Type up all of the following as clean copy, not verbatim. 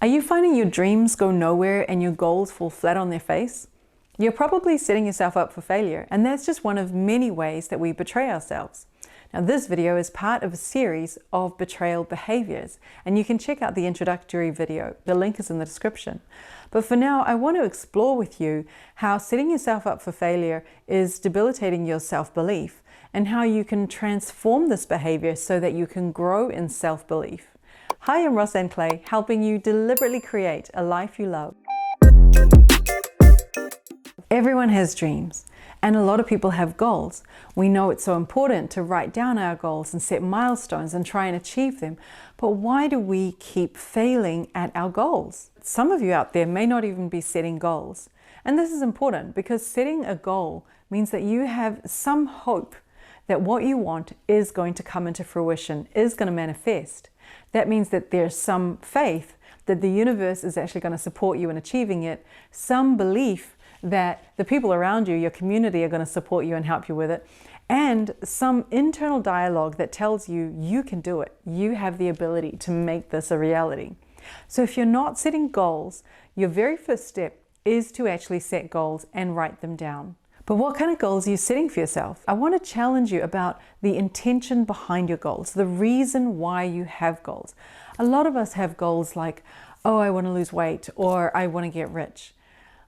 Are you finding your dreams go nowhere and your goals fall flat on their face? You're probably setting yourself up for failure, and that's just one of many ways that we betray ourselves. Now, this video is part of a series of betrayal behaviors, and you can check out the introductory video. The link is in the description. But for now, I want to explore with you how setting yourself up for failure is debilitating your self-belief, and how you can transform this behavior so that you can grow in self-belief. Hi, I'm Rosanne Clay, helping you deliberately create a life you love. Everyone has dreams, and a lot of people have goals. We know it's so important to write down our goals and set milestones and try and achieve them. But why do we keep failing at our goals? Some of you out there may not even be setting goals. And this is important because setting a goal means that you have some hope that what you want is going to come into fruition, is going to manifest. That means that there's some faith that the universe is actually going to support you in achieving it, some belief that the people around you, your community, are going to support you and help you with it, and some internal dialogue that tells you you can do it. You have the ability to make this a reality. So if you're not setting goals, your very first step is to actually set goals and write them down. But what kind of goals are you setting for yourself? I want to challenge you about the intention behind your goals, the reason why you have goals. A lot of us have goals like, oh, I want to lose weight, or I want to get rich.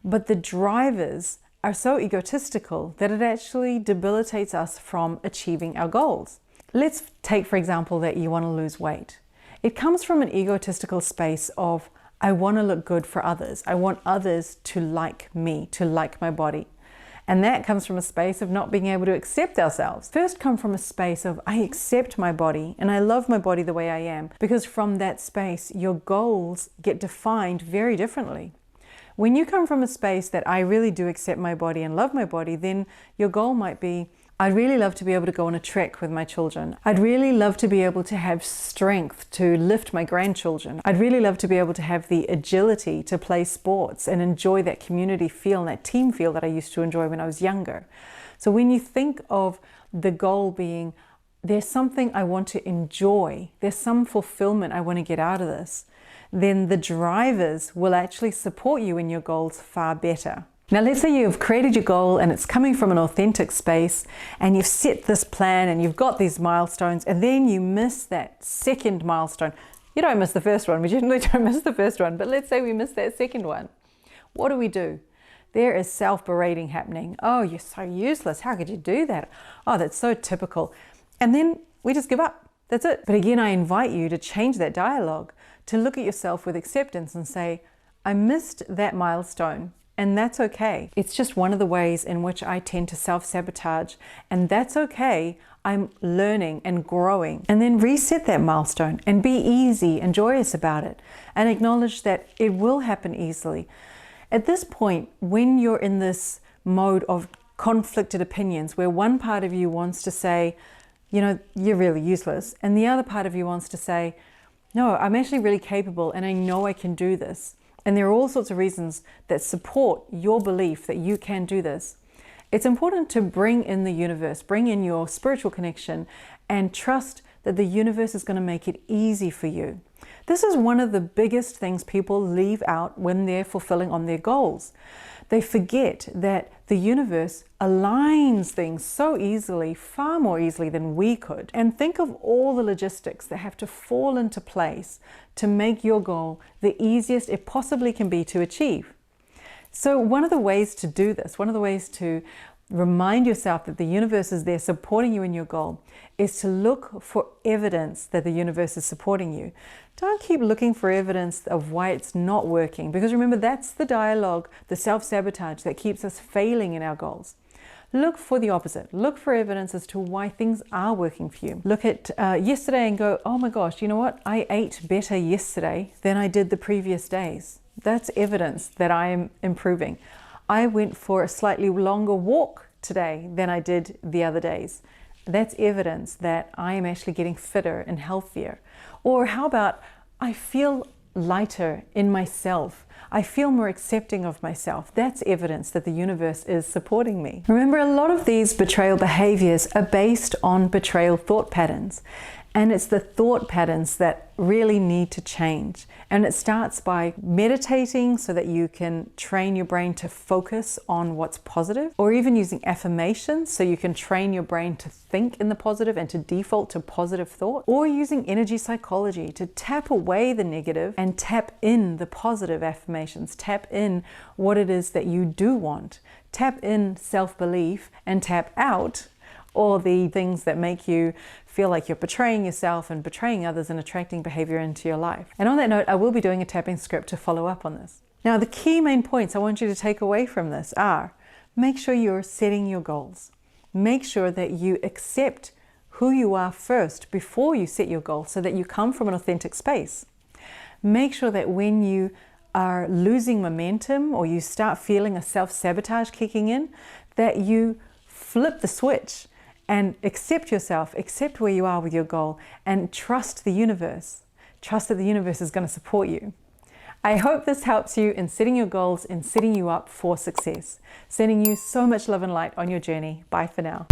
But the drivers are so egotistical that it actually debilitates us from achieving our goals. Let's take, for example, that you want to lose weight. It comes from an egotistical space of, I want to look good for others. I want others to like me, to like my body. And that comes from a space of not being able to accept ourselves. First come from a space of, I accept my body and I love my body the way I am. Because from that space, your goals get defined very differently. When you come from a space that I really do accept my body and love my body, then your goal might be, I'd really love to be able to go on a trek with my children. I'd really love to be able to have strength to lift my grandchildren. I'd really love to be able to have the agility to play sports and enjoy that community feel and that team feel that I used to enjoy when I was younger. So when you think of the goal being, there's something I want to enjoy, there's some fulfillment I want to get out of this, then the drivers will actually support you in your goals far better. Now, let's say you've created your goal and it's coming from an authentic space and you've set this plan and you've got these milestones, and then you miss that second milestone. You don't miss the first one. We generally don't miss the first one, but let's say we miss that second one. What do? There is self-berating happening. Oh, you're so useless. How could you do that? Oh, that's so typical. And then we just give up. That's it. But again, I invite you to change that dialogue, to look at yourself with acceptance and say, I missed that milestone. And that's okay. It's just one of the ways in which I tend to self-sabotage, and that's okay. I'm learning and growing. And then reset that milestone and be easy and joyous about it, and acknowledge that it will happen easily. At this point, when you're in this mode of conflicted opinions, where one part of you wants to say, you know, you're really useless, and the other part of you wants to say, no, I'm actually really capable and I know I can do this. And there are all sorts of reasons that support your belief that you can do this. It's important to bring in the universe, bring in your spiritual connection, and trust that the universe is going to make it easy for you. This is one of the biggest things people leave out when they're fulfilling on their goals. They forget that the universe aligns things so easily, far more easily than we could. And think of all the logistics that have to fall into place to make your goal the easiest it possibly can be to achieve. So one of the ways to do this, one of the ways to remind yourself that the universe is there supporting you in your goal, is to look for evidence that the universe is supporting you. Don't keep looking for evidence of why it's not working, because remember, that's the dialogue, the self-sabotage that keeps us failing in our goals. Look for the opposite. Look for evidence as to why things are working for you. Look at yesterday and go, oh my gosh, you know what? I ate better yesterday than I did the previous days. That's evidence that I am improving. I went for a slightly longer walk today than I did the other days. That's evidence that I am actually getting fitter and healthier. Or how about, I feel lighter in myself. I feel more accepting of myself. That's evidence that the universe is supporting me. Remember, a lot of these betrayal behaviors are based on betrayal thought patterns. And it's the thought patterns that really need to change. And it starts by meditating so that you can train your brain to focus on what's positive, or even using affirmations so you can train your brain to think in the positive and to default to positive thought, or using energy psychology to tap away the negative and tap in the positive affirmations, tap in what it is that you do want, tap in self-belief and tap out all the things that make you feel like you're betraying yourself and betraying others and attracting behavior into your life. And on that note, I will be doing a tapping script to follow up on this. Now, the key main points I want you to take away from this are: make sure you're setting your goals. Make sure that you accept who you are first before you set your goals, so that you come from an authentic space. Make sure that when you are losing momentum or you start feeling a self-sabotage kicking in, that you flip the switch and accept yourself, accept where you are with your goal, and trust the universe. Trust that the universe is going to support you. I hope this helps you in setting your goals and setting you up for success. Sending you so much love and light on your journey. Bye for now.